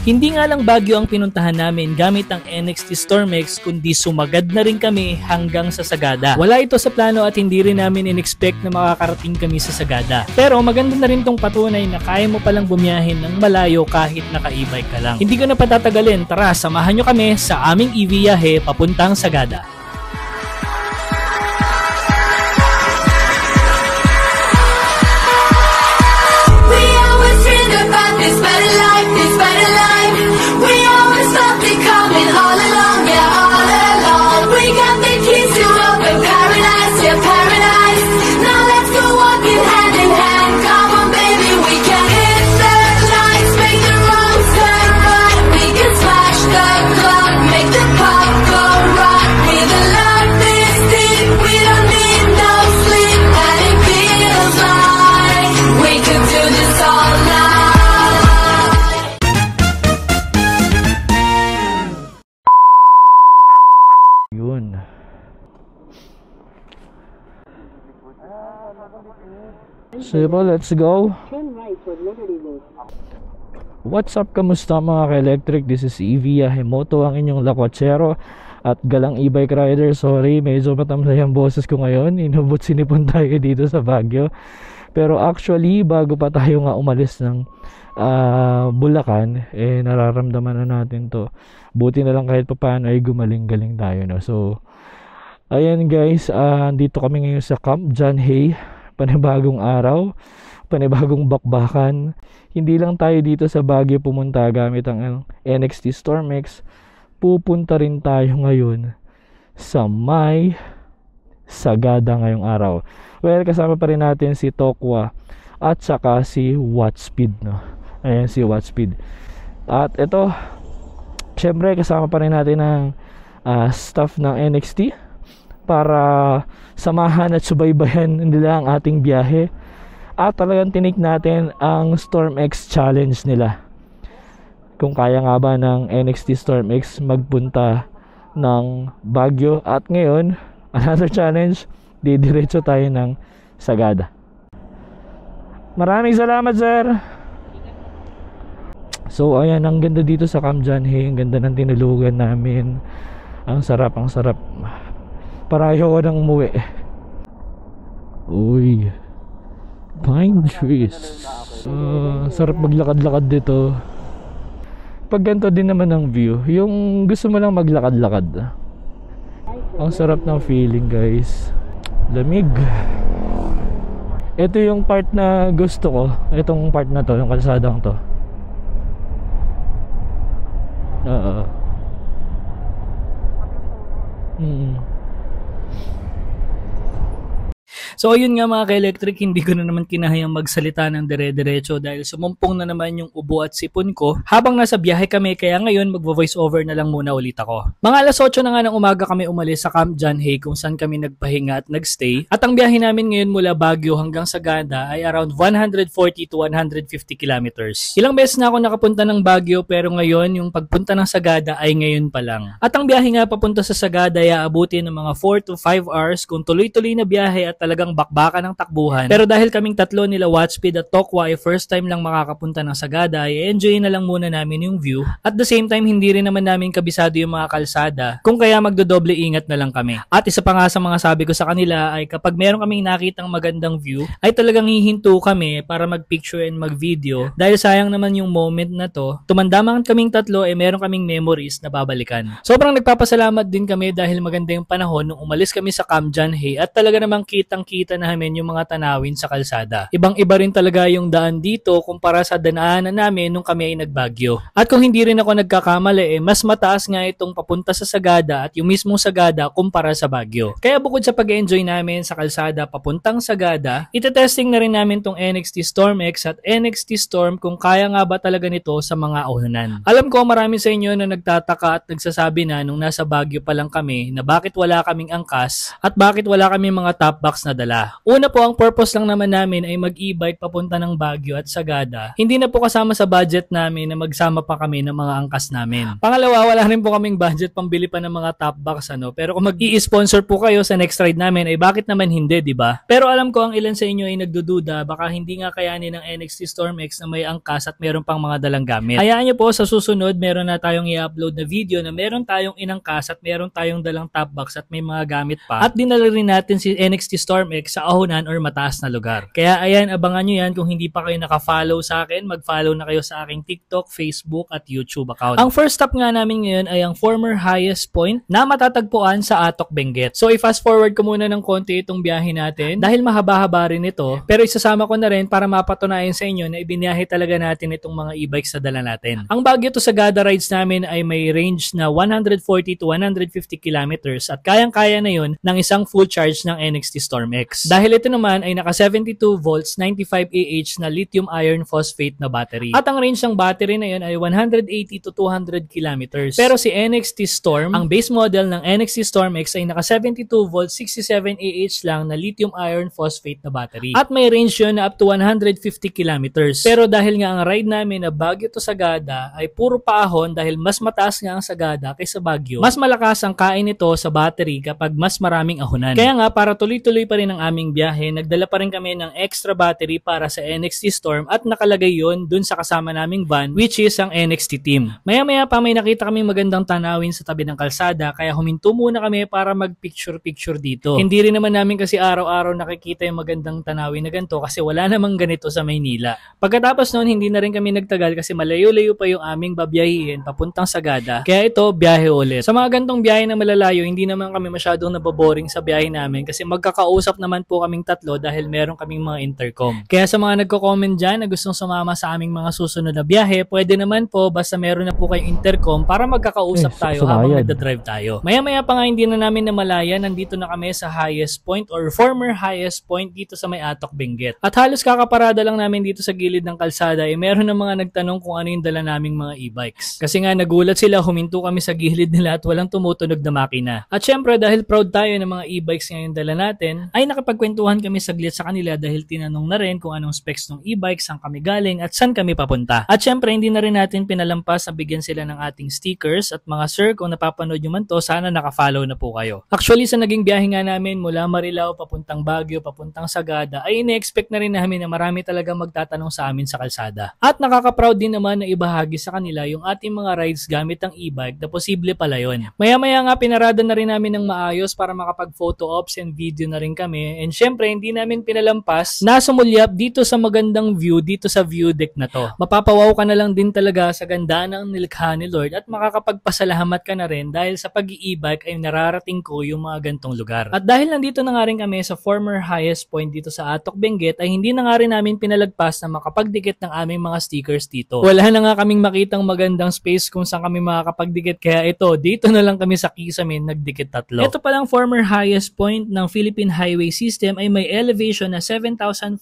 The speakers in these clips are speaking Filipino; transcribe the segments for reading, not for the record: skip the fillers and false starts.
Hindi nga lang Baguio ang pinuntahan namin gamit ang NXT Stormex, kundi sumagad na rin kami hanggang sa Sagada. Wala ito sa plano at hindi rin namin in-expect na makakarating kami sa Sagada. Pero maganda na rin tong patunay na kaya mo palang bumiyahin ng malayo kahit naka-e-bike ka lang. Hindi ko na patatagalin, tara samahan nyo kami sa aming ibiyahe papuntang Sagada. So let's go. What's up, kamusta mga ka-electric? This is Evia Hemoto, ang inyong lakwatsero at galang e-bike rider. Sorry, medyo matamlay ang boses ko ngayon. Sinipon tayo dito sa Baguio. Pero actually, bago pa tayo nga umalis ng Bulacan, nararamdaman na natin to. Buti na lang kahit paano ay gumaling-galing tayo, no? So, ayan guys, dito kami ngayon sa Camp John Hay. Panibagong araw, panibagong bakbakan. Hindi lang tayo dito sa Baguio pumunta gamit ang NXT Stormex. Pupunta rin tayo ngayon sa may Sagada ngayong araw. Well, kasama pa rin natin si Tokwa at saka si Watspeed, no? Ayan si Watspeed. At ito, syempre kasama pa rin natin ang staff ng NXT para samahan at subaybayan nila ang ating biyahe. At talagang tinik natin ang Stormex Challenge nila. Kung kaya nga ba ng NXT Stormex magpunta ng Baguio. At ngayon, another challenge, didiretso tayo ng Sagada. Maraming salamat, sir! So ayan, ang ganda dito sa Camp John Hay. Ang ganda ng tinulugan namin. Ang sarap, ang sarap. Parayo ko nang umuwi. Uy, pine trees. Sarap maglakad-lakad dito. Pag ganito din naman ang view, yung gusto mo lang maglakad-lakad. Ang sarap ng feeling, guys. Lamig. Ito yung part na gusto ko. Itong part na to, yung kalsadang to. So ayun nga mga ka-electric, hindi ko na naman kinahayang magsalita ng dire-diretso dahil sumumpong na naman yung ubo at sipon ko habang nasa biyahe kami, kaya ngayon magvo-voice over na lang muna ulit ako. Mga alas 8 na nga ng umaga kami umalis sa Camp John Hay kung saan kami nagpahinga at nagstay. At ang biyahe namin ngayon mula Baguio hanggang Sagada ay around 140 to 150 kilometers. Ilang beses na ako nakapunta ng Baguio pero ngayon yung pagpunta ng Sagada ay ngayon pa lang. At ang biyahe nga papunta sa Sagada ay aabutin ng mga 4 to 5 hours kung tuloy-tuloy na biyahe at talagang bakbakan ng takbuhan. Pero dahil kaming tatlo nila Watspeed at Tokwa ay first time lang makakapunta ng Sagada, ay enjoy na lang muna namin yung view. At the same time, hindi rin naman namin kabisado yung mga kalsada, kung kaya magdodoble ingat na lang kami. At isa pa nga sa mga sabi ko sa kanila ay kapag meron kaming nakitang magandang view, ay talagang hihinto kami para mag-picture and mag-video dahil sayang naman yung moment na to. Tumandaman kaming tatlo ay meron kaming memories na babalikan. Sobrang nagpapasalamat din kami dahil maganda yung panahon nung umalis kami sa Camp John Hay at talaga namang kitang-kita namin yung mga tanawin sa kalsada. Ibang-iba rin talaga yung daan dito kumpara sa danaanan namin nung kami ay nagbagyo. At kung hindi rin ako nagkakamali, mas mataas nga itong papunta sa Sagada at yung mismong Sagada kumpara sa Baguio. Kaya bukod sa pag-enjoy namin sa kalsada papuntang Sagada, itetesting na rin namin tong NXT Stormex at NXT Storm kung kaya nga ba talaga nito sa mga uhunan. Alam ko marami sa inyo na nagtataka at nagsasabi na nung nasa Baguio pa lang kami na bakit wala kaming angkas at bakit wala kaming mga top box na dala. dala. Una po, ang purpose lang naman namin ay mag-e-bike papunta ng Baguio at Sagada. Hindi na po kasama sa budget namin na magsama pa kami ng mga angkas namin. Pangalawa, wala rin po kaming budget pambili pa ng mga top box pero kung mag-i-sponsor po kayo sa next ride namin ay bakit naman hindi, di ba? Pero alam ko ang ilan sa inyo ay nagdududa, baka hindi nga kayanin ng NXT Storm X na may angkas at meron pang mga dalang gamit. Hayaan niyo po, sa susunod meron na tayong i-upload na video na meron tayong inangkas at meron tayong dalang top box at may mga gamit pa. At dinala rin natin si NXT Storm X sa ahonan or mataas na lugar. Kaya ayan, abangan nyo yan. Kung hindi pa kayo naka-follow sa akin, mag-follow na kayo sa aking TikTok, Facebook at YouTube account. Ang first stop nga namin ngayon ay ang former highest point na matatagpuan sa Atok, Benguet. So i-fast forward ko muna ng konti itong biyahe natin dahil mahaba-haba rin ito, pero isasama ko na rin para mapatunayan sa inyo na ibiniyahe talaga natin itong mga e-bikes sa dala natin. Ang Baguio to Sagada rides namin ay may range na 140 to 150 kilometers at kayang-kaya na yun ng isang full charge ng NXT Storm X. Dahil ito naman ay naka 72 volts 95 Ah na lithium iron phosphate na battery. At ang range ng battery na yun ay 180 to 200 kilometers. Pero si NXT Storm, ang base model ng NXT Storm X ay naka 72 volts 67 Ah lang na lithium iron phosphate na battery. At may range yun na up to 150 kilometers. Pero dahil nga ang ride namin na Baguio to Sagada ay puro paahon dahil mas mataas nga ang Sagada kaysa Baguio, mas malakas ang kain nito sa battery kapag mas maraming ahonan. Kaya nga para tuloy-tuloy pa rin ang aming biyahe, nagdala pa rin kami ng extra battery para sa NXT Storm at nakalagay yon dun sa kasama naming van which is ang NXT team. Maya-maya pa may nakita kaming magandang tanawin sa tabi ng kalsada kaya huminto muna kami para mag-picture-picture dito. Hindi rin naman namin kasi araw-araw nakikita yung magandang tanawin na ganito kasi wala namang ganito sa Maynila. Pagkatapos noon, hindi na rin kami nagtagal kasi malayo-layo pa yung aming babiyahiin papuntang Sagada. Kaya ito, biyahe ulit. Sa mga gantong biyahe na malalayo, hindi naman kami masyadong nababoring sa biyahe namin kasi magkakausap naman po kaming tatlo dahil meron kaming mga intercom. Kaya sa mga nagko-comment dyan na gustong sumama sa aming mga susunod na biyahe, pwede naman po basta meron na po kayong intercom para magkakausap tayo habang nagdadrive tayo. Maya-maya pa nga hindi na namin namalayan, nandito na kami sa highest point or former highest point dito sa may Atok, Benguet. At halos kakaparada lang namin dito sa gilid ng kalsada meron na mga nagtanong kung ano yung dala naming mga e-bikes. Kasi nga nagulat sila, huminto kami sa gilid nila at walang tumutunog na makina. At syempre dahil proud tayo ng mga e-bikes ngayon dala natin, ay nakapagkwentuhan kami saglit sa kanila dahil tinanong na rin kung anong specs ng e-bike, saan kami galing at saan kami papunta. At syempre hindi na rin natin pinalampas na bigyan sila ng ating stickers at mga sir kung napapanood nyo man to, sana nakafollow na po kayo. Actually sa naging biyahe nga namin mula Marilao papuntang Baguio, papuntang Sagada ay ine-expect na rin namin na marami talaga magtatanong sa amin sa kalsada. At nakaka-proud din naman na ibahagi sa kanila yung ating mga rides gamit ang e-bike na posible pala yun. Maya-maya nga pinarada na rin namin ng maayos para makapag-photo ops and video na rin kami. And syempre hindi namin pinalampas na sumulyap dito sa magandang view dito sa view deck na to. Mapapawaw ka na lang din talaga sa ganda ng nilikha ni Lord at makakapagpasalamat ka na rin dahil sa pag-i-e-bike ay nararating ko yung mga gantong lugar. At dahil nandito na nga rin kami sa former highest point dito sa Atok, Benguet ay hindi na nga rin namin pinalagpas na makapagdikit ng aming mga stickers dito. Wala na nga kaming makitang magandang space kung saan kami makakapagdikit kaya ito, dito na lang kami sa Kisamin nagdikit tatlo. Ito palang former highest point ng Philippine Highway System ay may elevation na 7,400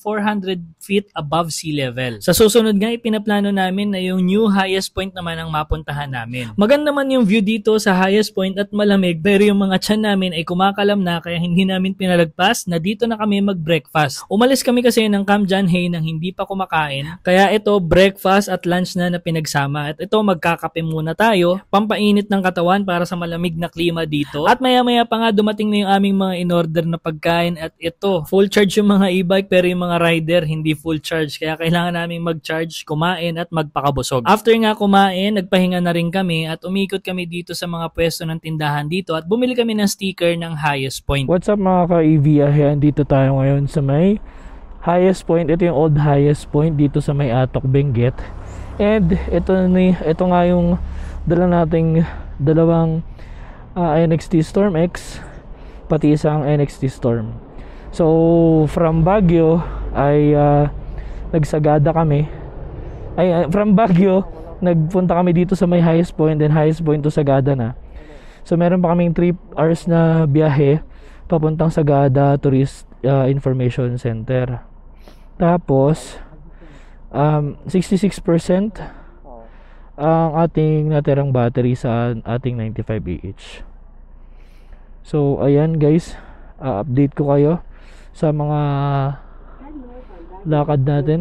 feet above sea level. Sa susunod nga ipinaplano namin na yung new highest point naman ang mapuntahan namin. Maganda man yung view dito sa highest point at malamig pero yung mga tiyan namin ay kumakalam na kaya hindi namin pinalagpas na dito na kami mag-breakfast. Umalis kami kasi ng Camp John Hay nang hindi pa kumakain kaya ito breakfast at lunch na pinagsama at ito magkakape muna tayo pampainit ng katawan para sa malamig na klima dito at maya-maya pa nga dumating na yung aming mga in-order na pagkain at ito full charge yung mga e-bike pero yung mga rider hindi full charge kaya kailangan namin mag-charge, kumain at magpakabusog. After nga kumain, nagpahinga na rin kami at umikot kami dito sa mga pwesto ng tindahan dito at bumili kami ng sticker ng highest point. What's up mga ka-EV? Ayan, dito tayo ngayon sa may highest point. Ito yung old highest point dito sa may Atok, Benguet. And ito nga yung dala nating dalawang NXT Storm X pati isang NXT Storm. So from Baguio ay nagsagada kami. From Baguio nagpunta kami dito sa may highest point, then highest point to Sagada na. So meron pa kaming 3 hours na biyahe papuntang Sagada Tourist Information Center. Tapos 66% ang ating natirang battery sa ating 95 Ah. So ayan guys, update ko kayo sa mga lakad natin.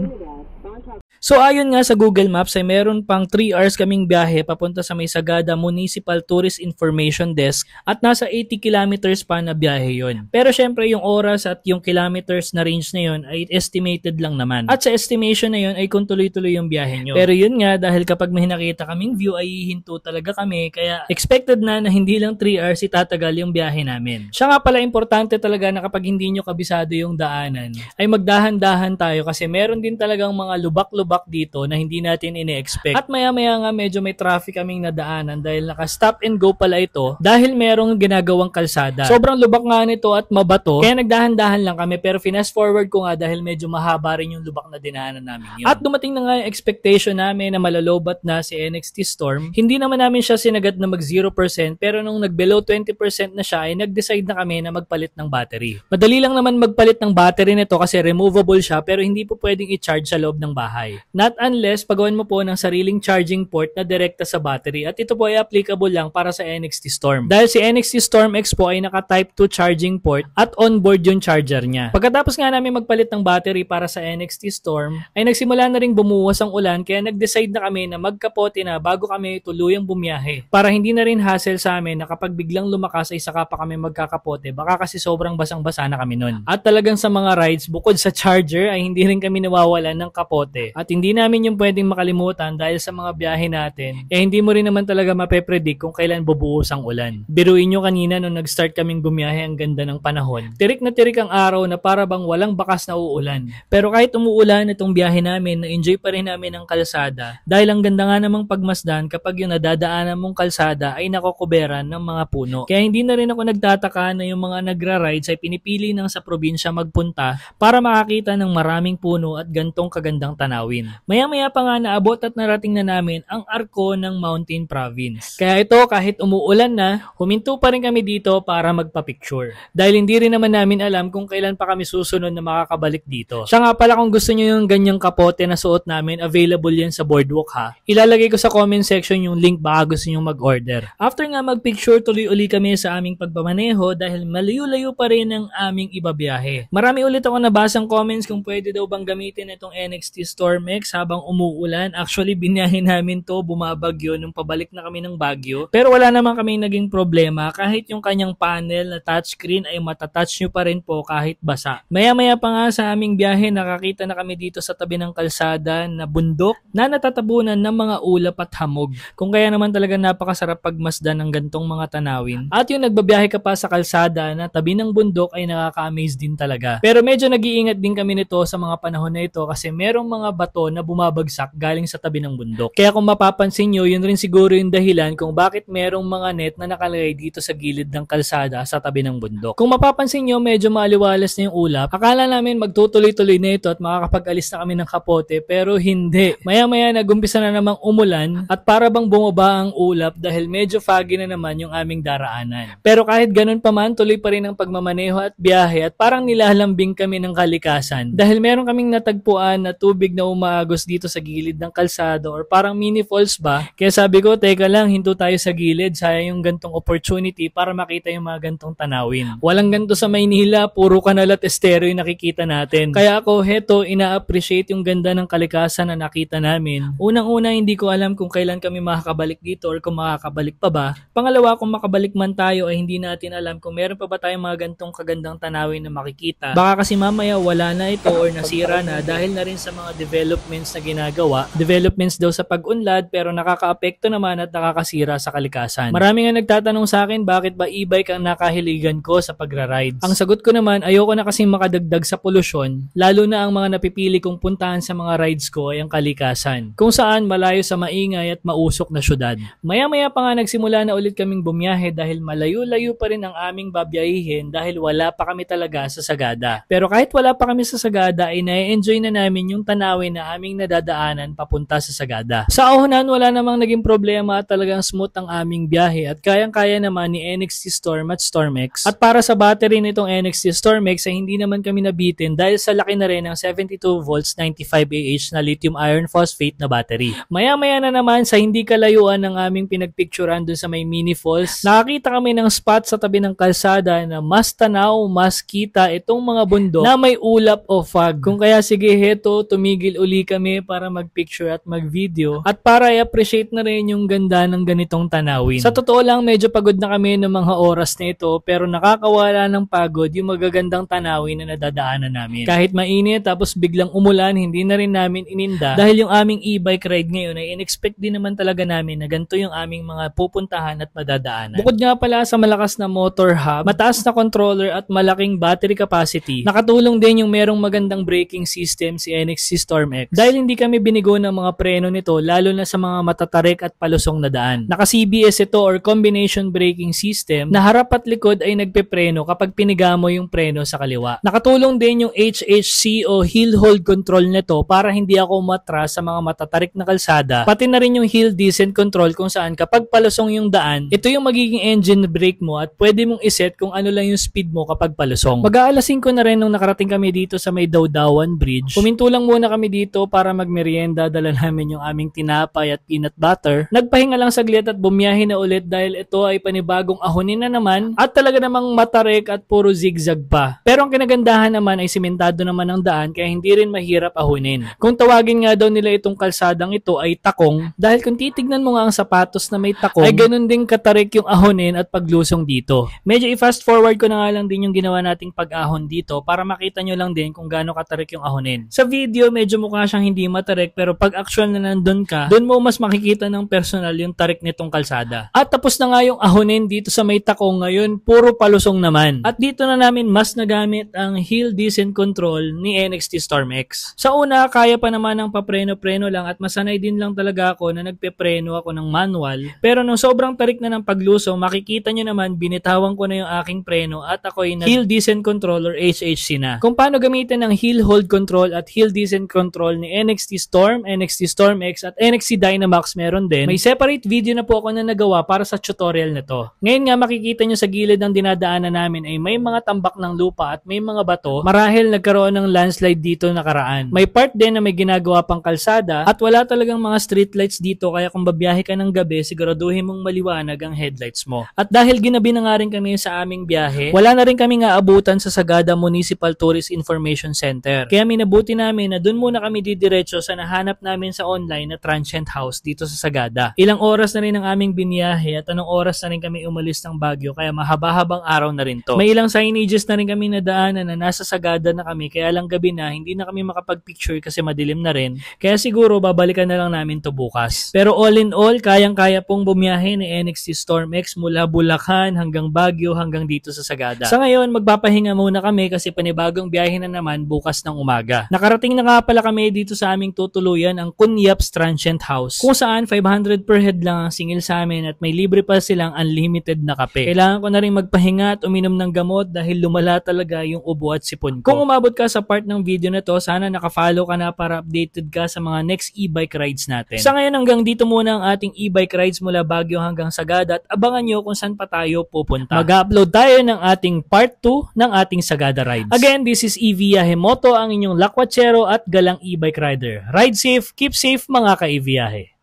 So ayon nga sa Google Maps ay meron pang 3 hours kaming biyahe papunta sa May Sagada Municipal Tourist Information Desk at nasa 80 kilometers pa na biyahe yon. Pero syempre yung oras at yung kilometers na range na yon ay estimated lang naman. At sa estimation na yon ay kung tuloy-tuloy yung biyahe nyo. Pero yun nga, dahil kapag may nakita kaming view ay hihinto talaga kami, kaya expected na hindi lang 3 hours itatagal yung biyahe namin. Siya nga pala, importante talaga na kapag hindi nyo kabisado yung daanan ay magdahan-dahan tayo kasi meron din talagang mga lubak-lubak dito na hindi natin ine-expect. At maya-maya nga medyo may traffic kaming nadaanan dahil naka-stop and go pala ito dahil merong ginagawang kalsada. Sobrang lubak nga nito at mabato kaya nagdahan-dahan lang kami, pero finast forward ko nga dahil medyo mahaba rin yung lubak na dinaanan namin yun. At dumating na nga yung expectation namin na malalobat na si NXT Storm. Hindi naman namin siya sinagad na mag 0% pero nung nag-below 20% na siya ay nag-decide na kami na magpalit ng battery. Madali lang naman magpalit ng battery nito kasi removable siya pero hindi po pwedeng i-charge sa loob ng bahay. Not unless pagawan mo po ng sariling charging port na direkta sa battery, at ito po ay applicable lang para sa NXT Storm. Dahil si NXT Storm X po ay naka Type 2 charging port at onboard yung charger niya. Pagkatapos nga namin magpalit ng battery para sa NXT Storm, ay nagsimula na ring bumuwas ang ulan kaya nag-decide na kami na magkapote na bago kami tuluyang bumiyahe. Para hindi na rin hassle sa amin na kapag biglang lumakas ay saka pa kami magkakapote, baka kasi sobrang basang-basa na kami nun. At talagang sa mga rides, bukod sa charger ay hindi rin kami nawawalan ng kapote. At hindi namin yung pwedeng makalimutan dahil sa mga biyahe natin, hindi mo rin naman talaga mape-predict kung kailan bubuhos ang ulan. Biruin nyo kanina nung nag-start kaming bumiyahe, ang ganda ng panahon. Tirik na tirik ang araw na para bang walang bakas na uulan. Pero kahit umuulan itong biyahe namin, na-enjoy pa rin namin ang kalsada dahil ang ganda nga namang pagmasdan kapag yung nadadaanan mong kalsada ay nakokoberan ng mga puno. Kaya hindi na rin ako nagtataka na yung mga nagra-rides ay pinipili ng sa probinsya magpunta para makakita ng maraming puno at gantong kagandang tanawin. Maya-maya pa nga naabot at narating na namin ang arko ng Mountain Province. Kaya ito, kahit umuulan na, huminto pa rin kami dito para magpa-picture. Dahil hindi rin naman namin alam kung kailan pa kami susunod na makakabalik dito. Siya nga pala, kung gusto nyo yung ganyang kapote na suot namin, available yan sa Boardwalk ha. Ilalagay ko sa comment section yung link baka gusto nyo mag-order. After nga mag-picture, tuloy-uli kami sa aming pagpamaneho dahil malayo-layo pa rin ang aming ibabiyahe. Marami ulit ako nabasang comments kung pwede daw bang gamitin itong NXT Storm X habang umuulan. Actually, biniyahin namin to, bumabagyo nung pabalik na kami ng Baguio. Pero wala naman kaming naging problema kahit yung kanyang panel na touchscreen ay matatouch nyo pa rin po kahit basa. Maya-maya pa nga sa aming biyahe, nakakita na kami dito sa tabi ng kalsada na bundok na natatabunan ng mga ulap at hamog. Kung kaya naman talaga napakasarap pagmasdan ng gantong mga tanawin. At yung nagbabiyahe ka pa sa kalsada na tabi ng bundok ay nakaka-amaze din talaga. Pero medyo nag-iingat din kami nito sa mga panahon na ito kasi merong mga bato na bumabagsak galing sa tabi ng bundok. Kaya kung mapapansin nyo, yun rin siguro yung dahilan kung bakit merong mga net na nakalagay dito sa gilid ng kalsada sa tabi ng bundok. Kung mapapansin nyo, medyo maaliwalas na yung ulap. Akala namin magtutuloy-tuloy na ito at makakapag-alis na kami ng kapote, pero hindi. Maya-maya nagumpisa na namang umulan at para bang bumaba ang ulap dahil medyo foggy na naman yung aming daraanan. Pero kahit ganun pa man, tuloy pa rin ang pagmamaneho at biyahe at parang nilalambing kami ng kalikasan dahil meron kaming natagpuan na tubig na umaagos dito sa gilid ng kalsada or parang mini falls ba. Kaya sabi ko, teka lang, hinto tayo sa gilid, sayang yung gantong opportunity para makita yung mga gantong tanawin. Walang ganto sa Maynila, puro kanal at estero yung nakikita natin. Kaya ako, heto, ina-appreciate yung ganda ng kalikasan na nakita namin. Unang-una, hindi ko alam kung kailan kami makakabalik dito or kung makakabalik pa ba. Pangalawa, kung makabalik man tayo ay hindi natin alam kung meron pa ba tayong mga gantong kagandang tanawin na makikita. Baka kasi mamaya wala na ito or nasira na dahil na rin sa mga developments na ginagawa. Developments daw sa pag-unlad pero nakaka-apekto naman at nakakasira sa kalikasan. Marami nga nagtatanong sa akin bakit ba e-bike ang nakahiligan ko sa pagra-rides. Ang sagot ko naman, ayoko na kasing makadagdag sa polusyon, lalo na ang mga napipili kong puntahan sa mga rides ko ay ang kalikasan, kung saan malayo sa maingay at mausok na syudad. Maya-maya pa nga nagsimula na ulit kaming bumiyahe dahil malayo-layo pa rin ang aming babiyahihin dahil wala pa kami talaga sa Sagada. Pero kahit wala pa kami sa Sagada ay na-enjoy na namin yung tanawin na na aming nadadaanan papunta sa Sagada. Sa Ahonan, wala namang naging problema at talagang smooth ang aming biyahe at kayang-kaya naman ni NXT Storm at Stormex. At para sa battery nitong NXT Stormex ay hindi naman kami nabitin dahil sa laki na rin ng 72 volts 95 Ah na lithium iron phosphate na battery. Maya-maya na naman sa hindi kalayuan ng aming pinagpicturan dun sa may mini falls, nakakita kami ng spot sa tabi ng kalsada na mas tanaw, mas kita itong mga bundok na may ulap o fog. Kung kaya sige heto, tumigil uli kami para magpicture at magvideo at para i-appreciate na rin yung ganda ng ganitong tanawin. Sa totoo lang, medyo pagod na kami ng mga oras na ito pero nakakawala ng pagod yung magagandang tanawin na nadadaanan namin. Kahit mainit tapos biglang umulan, hindi na rin namin ininda dahil yung aming e-bike ride ngayon ay in-expect din naman talaga namin na ganito yung aming mga pupuntahan at madadaanan. Bukod nga pala sa malakas na motor hub, mataas na controller at malaking battery capacity, nakatulong din yung merong magandang braking system si NXT Storm X dahil hindi kami binigo ng mga preno nito lalo na sa mga matatarik at palusong na daan. Naka-CBS ito or combination braking system na harap at likod ay nagpepreno kapag piniga mo yung preno sa kaliwa. Nakatulong din yung HHC o hill hold control nito para hindi ako matras sa mga matatarik na kalsada, pati na rin yung hill descent control kung saan kapag palusong yung daan, ito yung magiging engine brake mo at pwede mong iset kung ano lang yung speed mo kapag palusong. Mag-aalas 5 na rin nung nakarating kami dito sa may Dawdawan Bridge. Puminto lang muna kami dito para magmerienda, dala namin yung aming tinapay at peanut butter. Nagpahinga lang saglit at bumiyahe na ulit dahil ito ay panibagong ahonin na naman at talaga namang matarik at puro zigzag pa. Pero ang kinagandahan naman ay simentado naman ang daan kaya hindi rin mahirap ahonin. Kung tawagin nga daw nila itong kalsadang ito ay takong dahil kung titignan mo nga ang sapatos na may takong ay ganun din katarik yung ahonin at paglusong dito. Medyo i-fast forward ko na nga lang din yung ginawa nating pag-ahon dito para makita nyo lang din kung gaano katarik yung ahonin. Sa video medyo mukha siyang hindi matarik pero pag actual na nandun ka, dun mo mas makikita ng personal yung tarik nitong kalsada. At tapos na nga yung ahonin dito sa may takong, ngayon puro palusong naman. At dito na namin mas nagamit ang hill descent control ni NXT Storm X. Sa una, kaya pa naman ng papreno-preno lang at masanay din lang talaga ako na nagpepreno ako ng manual. Pero nung sobrang tarik na ng paglusong, makikita nyo naman binitawan ko na yung aking preno at ako'y hill descent control or HHC na. Kung paano gamitin ang hill hold control at hill descent control ni NXT Storm, NXT Storm X at NXT Dynamax meron din. May separate video na po ako na nagawa para sa tutorial na to. Ngayon nga makikita nyo sa gilid ng dinadaanan namin ay may mga tambak ng lupa at may mga bato. Marahil nagkaroon ng landslide dito nakaraan. May part din na may ginagawa pang kalsada at wala talagang mga street lights dito kaya kung babiyahe ka ng gabi siguraduhin mong maliwanag ang headlights mo. At dahil ginabi na nga rin kami sa aming biyahe, wala na rin kami nga abutan sa Sagada Municipal Tourist Information Center. Kaya minabuti namin na dun muna kami didiretso sa nahanap namin sa online na transient house dito sa Sagada. Ilang oras na rin ang aming biniyahe at anong oras na rin kami umalis ng Baguio kaya mahaba-habang araw na rin to. May ilang signages na rin kami nadaanan na nasa Sagada na kami kaya lang gabi na hindi na kami makapag-picture kasi madilim na rin. Kaya siguro babalikan na lang namin to bukas. Pero all in all, kayang-kaya pong bumiyahe ni NXT Storm X mula Bulacan hanggang Baguio hanggang dito sa Sagada. Sa ngayon, magpapahinga muna kami kasi panibagong biyahe na naman bukas ng umaga. Nakarating na nga pala kami dito sa aming tutuluyan ang Kunyaps Transient House kung saan 500 per head lang ang singil sa amin at may libre pa silang unlimited na kape. Kailangan ko na rin magpahinga at uminom ng gamot dahil lumala talaga yung ubo at sipon ko. Kung umabot ka sa part ng video na to, sana nakafollow ka na para updated ka sa mga next e-bike rides natin. Sa ngayon hanggang dito muna ang ating e-bike rides mula Baguio hanggang Sagada at abangan nyo kung saan pa tayo pupunta. Mag-upload tayo ng ating part 2 ng ating Sagada rides. Again, this is EV Yahemoto, ang inyong lakwachero at galang e-bike rider. Ride safe, keep safe mga ka-EV Yahe.